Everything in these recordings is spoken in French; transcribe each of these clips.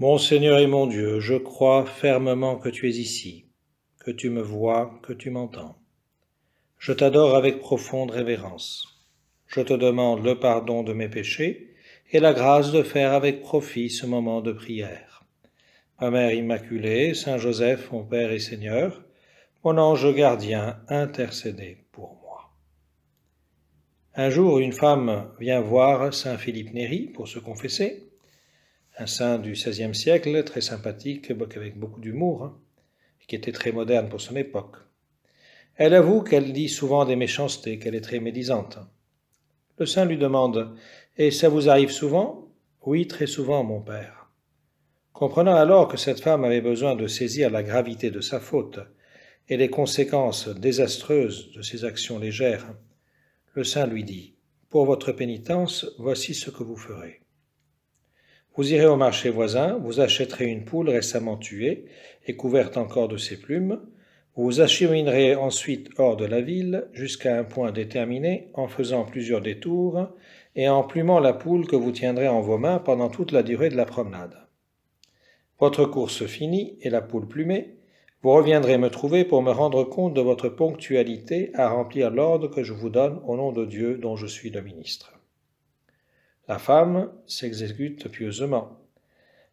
Mon Seigneur et mon Dieu, je crois fermement que tu es ici, que tu me vois, que tu m'entends. Je t'adore avec profonde révérence. Je te demande le pardon de mes péchés et la grâce de faire avec profit ce moment de prière. Ma Mère Immaculée, Saint Joseph, mon Père et Seigneur, mon ange gardien, intercédez pour moi. Un jour, une femme vient voir Saint Philippe Néri pour se confesser, un saint du XVIe siècle, très sympathique, avec beaucoup d'humour, qui était très moderne pour son époque. Elle avoue qu'elle dit souvent des méchancetés, qu'elle est très médisante. Le saint lui demande « Et ça vous arrive souvent ?»« Oui, très souvent, mon père. » Comprenant alors que cette femme avait besoin de saisir la gravité de sa faute et les conséquences désastreuses de ses actions légères, le saint lui dit « Pour votre pénitence, voici ce que vous ferez. Vous irez au marché voisin, vous achèterez une poule récemment tuée et couverte encore de ses plumes. Vous vous acheminerez ensuite hors de la ville jusqu'à un point déterminé en faisant plusieurs détours et en plumant la poule que vous tiendrez en vos mains pendant toute la durée de la promenade. Votre course finie et la poule plumée, vous reviendrez me trouver pour me rendre compte de votre ponctualité à remplir l'ordre que je vous donne au nom de Dieu dont je suis le ministre. » La femme s'exécute pieusement.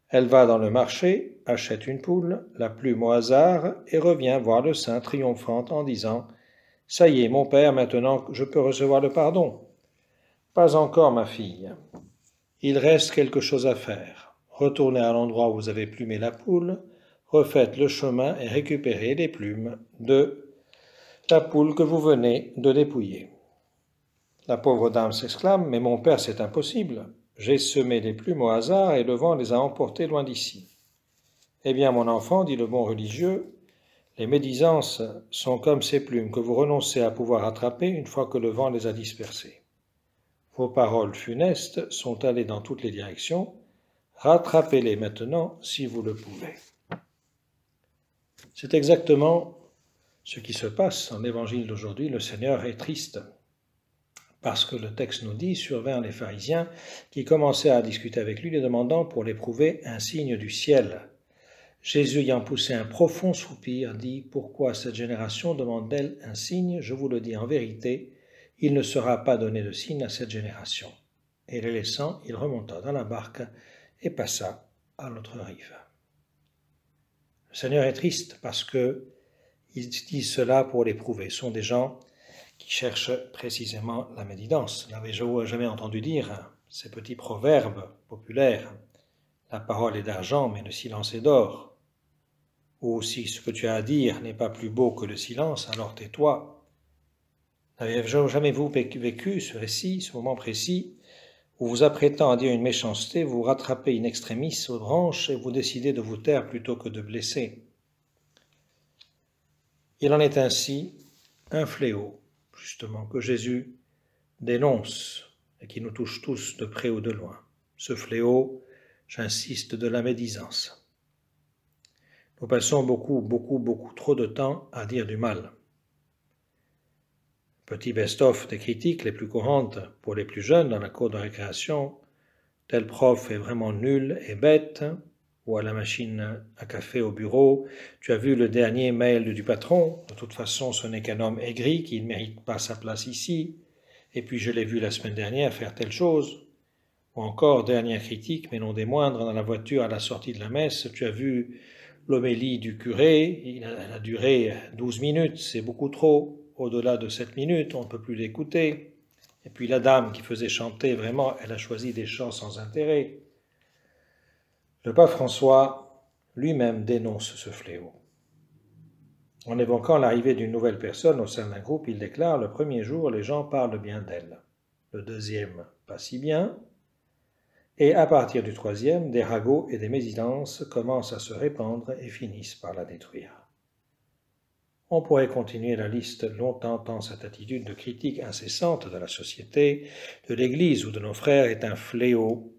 Elle va dans le marché, achète une poule, la plume au hasard et revient voir le saint triomphante en disant « Ça y est, mon père, maintenant je peux recevoir le pardon. »« Pas encore, ma fille. Il reste quelque chose à faire. Retournez à l'endroit où vous avez plumé la poule, refaites le chemin et récupérez les plumes de la poule que vous venez de dépouiller. » La pauvre dame s'exclame « Mais mon père, c'est impossible. J'ai semé les plumes au hasard et le vent les a emportées loin d'ici. » « Eh bien, mon enfant, dit le bon religieux, les médisances sont comme ces plumes que vous renoncez à pouvoir attraper une fois que le vent les a dispersées. Vos paroles funestes sont allées dans toutes les directions. Rattrapez-les maintenant si vous le pouvez. » C'est exactement ce qui se passe en l'évangile d'aujourd'hui. Le Seigneur est triste parce que le texte nous dit « Survinrent les pharisiens qui commençaient à discuter avec lui, lui demandant pour l'éprouver un signe du ciel. » Jésus, ayant poussé un profond soupir, dit « Pourquoi cette génération demande-t-elle un signe? Je vous le dis en vérité, il ne sera pas donné de signe à cette génération. » Et les laissant, il remonta dans la barque et passa à l'autre rive. Le Seigneur est triste parce qu'il dit cela pour l'éprouver. Ce sont des gens qui cherchent précisément la médisance. N'avez-vous jamais entendu dire ces petits proverbes populaires? La parole est d'argent, mais le silence est d'or. Ou si ce que tu as à dire n'est pas plus beau que le silence, alors tais-toi. N'avez-vous jamais vécu ce récit, ce moment précis, où vous apprêtant à dire une méchanceté, vous rattrapez in extremis aux branches et vous décidez de vous taire plutôt que de blesser? Il en est ainsi un fléau, justement, que Jésus dénonce et qui nous touche tous de près ou de loin. Ce fléau, j'insiste, de la médisance. Nous passons beaucoup trop de temps à dire du mal. Petit best-of des critiques les plus courantes pour les plus jeunes dans la cour de récréation, tel prof est vraiment nul et bête, ou à la machine à café au bureau, tu as vu le dernier mail du patron, de toute façon ce n'est qu'un homme aigri qui ne mérite pas sa place ici, et puis je l'ai vu la semaine dernière faire telle chose, ou encore, dernière critique, mais non des moindres, dans la voiture à la sortie de la messe, tu as vu l'homélie du curé, elle a duré 12 minutes, c'est beaucoup trop. Au-delà de 7 minutes, on ne peut plus l'écouter. Et puis la dame qui faisait chanter, vraiment, elle a choisi des chants sans intérêt. Le pape François lui-même dénonce ce fléau. En évoquant l'arrivée d'une nouvelle personne au sein d'un groupe, il déclare « Le premier jour, les gens parlent bien d'elle. Le deuxième, pas si bien. Et à partir du troisième, des ragots et des médisances commencent à se répandre et finissent par la détruire. » On pourrait continuer la liste longtemps tant cette attitude de critique incessante de la société, de l'Église ou de nos frères est un fléau.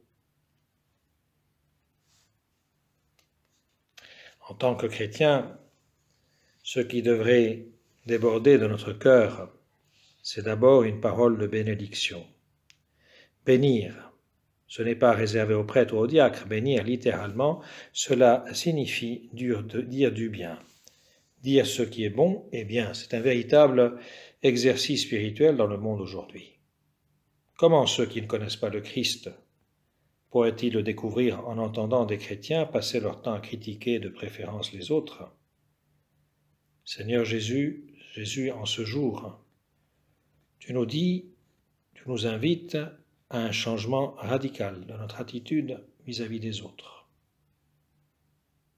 En tant que chrétiens, ce qui devrait déborder de notre cœur, c'est d'abord une parole de bénédiction. Bénir, Ce n'est pas réservé aux prêtres ou aux diacres. Bénir, littéralement, cela signifie dire du bien. Dire ce qui est bon et bien, c'est un véritable exercice spirituel dans le monde aujourd'hui. Comment ceux qui ne connaissent pas le Christ pourraient-ils le découvrir en entendant des chrétiens passer leur temps à critiquer de préférence les autres? Seigneur Jésus, en ce jour, tu nous invites à un changement radical de notre attitude vis-à-vis des autres.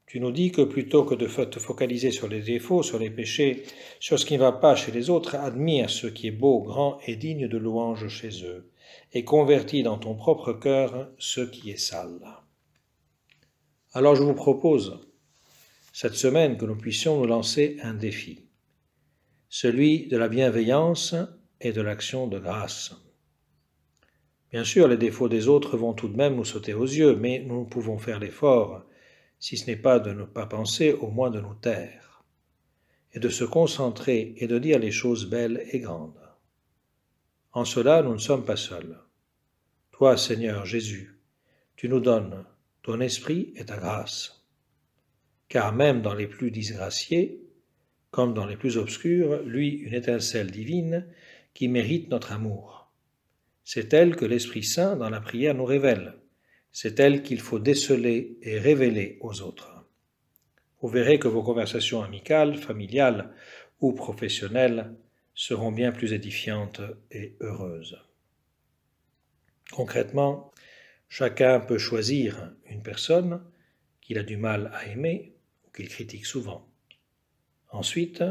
Tu nous dis que plutôt que de te focaliser sur les défauts, sur les péchés, sur ce qui ne va pas chez les autres, admire ce qui est beau, grand et digne de louange chez eux, et convertis dans ton propre cœur ce qui est sale. Alors je vous propose, cette semaine, que nous puissions nous lancer un défi, celui de la bienveillance et de l'action de grâce. Bien sûr, les défauts des autres vont tout de même nous sauter aux yeux, mais nous pouvons faire l'effort, si ce n'est pas de ne pas penser, au moins de nous taire, et de se concentrer et de dire les choses belles et grandes. En cela, nous ne sommes pas seuls. Toi, Seigneur Jésus, tu nous donnes ton esprit et ta grâce, car même dans les plus disgraciés, comme dans les plus obscurs, luit une étincelle divine qui mérite notre amour. C'est elle que l'Esprit Saint, dans la prière, nous révèle. C'est elle qu'il faut déceler et révéler aux autres. Vous verrez que vos conversations amicales, familiales ou professionnelles seront bien plus édifiantes et heureuses. Concrètement, chacun peut choisir une personne qu'il a du mal à aimer ou qu'il critique souvent. Ensuite,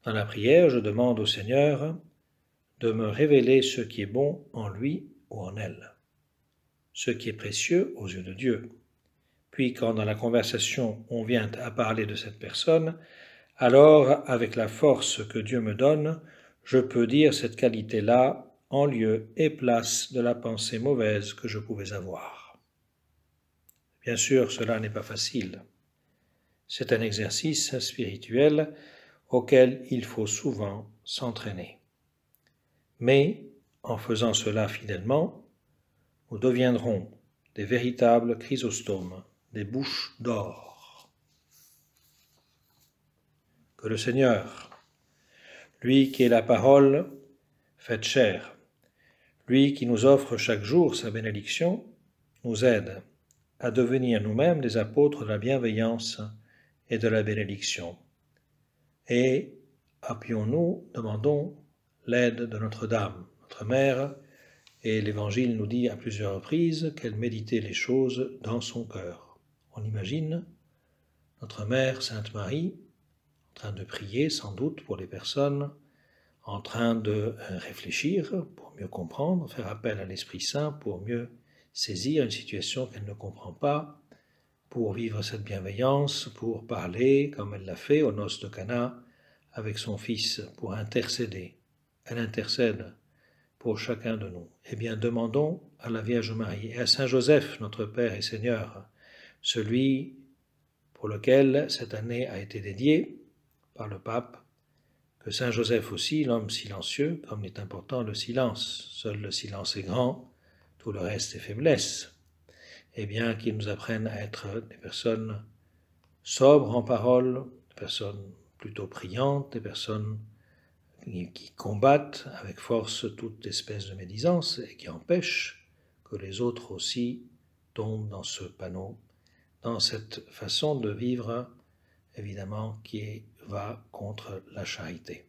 dans la prière, je demande au Seigneur de me révéler ce qui est bon en lui ou en elle, ce qui est précieux aux yeux de Dieu. Puis quand dans la conversation on vient à parler de cette personne, alors avec la force que Dieu me donne, je peux dire cette qualité-là en lieu et place de la pensée mauvaise que je pouvais avoir. Bien sûr, cela n'est pas facile. C'est un exercice spirituel auquel il faut souvent s'entraîner. Mais, en faisant cela fidèlement, nous deviendrons des véritables chrysostomes, des bouches d'or. Que le Seigneur, lui qui est la parole faite chair, lui qui nous offre chaque jour sa bénédiction, nous aide à devenir nous-mêmes des apôtres de la bienveillance et de la bénédiction. Et appuyons-nous, demandons l'aide de Notre-Dame, notre Mère, et l'Évangile nous dit à plusieurs reprises qu'elle méditait les choses dans son cœur. On imagine notre Mère Sainte Marie en train de prier sans doute pour les personnes, en train de réfléchir pour mieux comprendre, faire appel à l'Esprit Saint pour mieux saisir une situation qu'elle ne comprend pas, pour vivre cette bienveillance, pour parler comme elle l'a fait aux noces de Cana avec son Fils, pour intercéder. Elle intercède pour chacun de nous. Eh bien, demandons à la Vierge Marie et à Saint Joseph, notre Père et Seigneur, celui pour lequel cette année a été dédiée par le pape, que Saint Joseph aussi, l'homme silencieux, comme est important le silence, seul le silence est grand, tout le reste est faiblesse, eh bien qu'il nous apprenne à être des personnes sobres en parole, des personnes plutôt priantes, des personnes qui combattent avec force toute espèce de médisance et qui empêchent que les autres aussi tombent dans ce panneau, dans cette façon de vivre, évidemment, qui va contre la charité.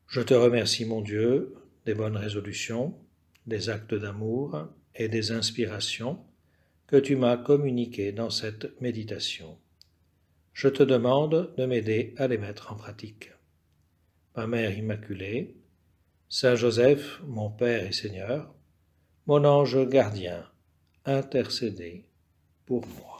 Je te remercie, mon Dieu, des bonnes résolutions, des actes d'amour et des inspirations que tu m'as communiquées dans cette méditation. Je te demande de m'aider à les mettre en pratique. Ma Mère Immaculée, Saint Joseph, mon Père et Seigneur, mon ange gardien, intercédez pour moi.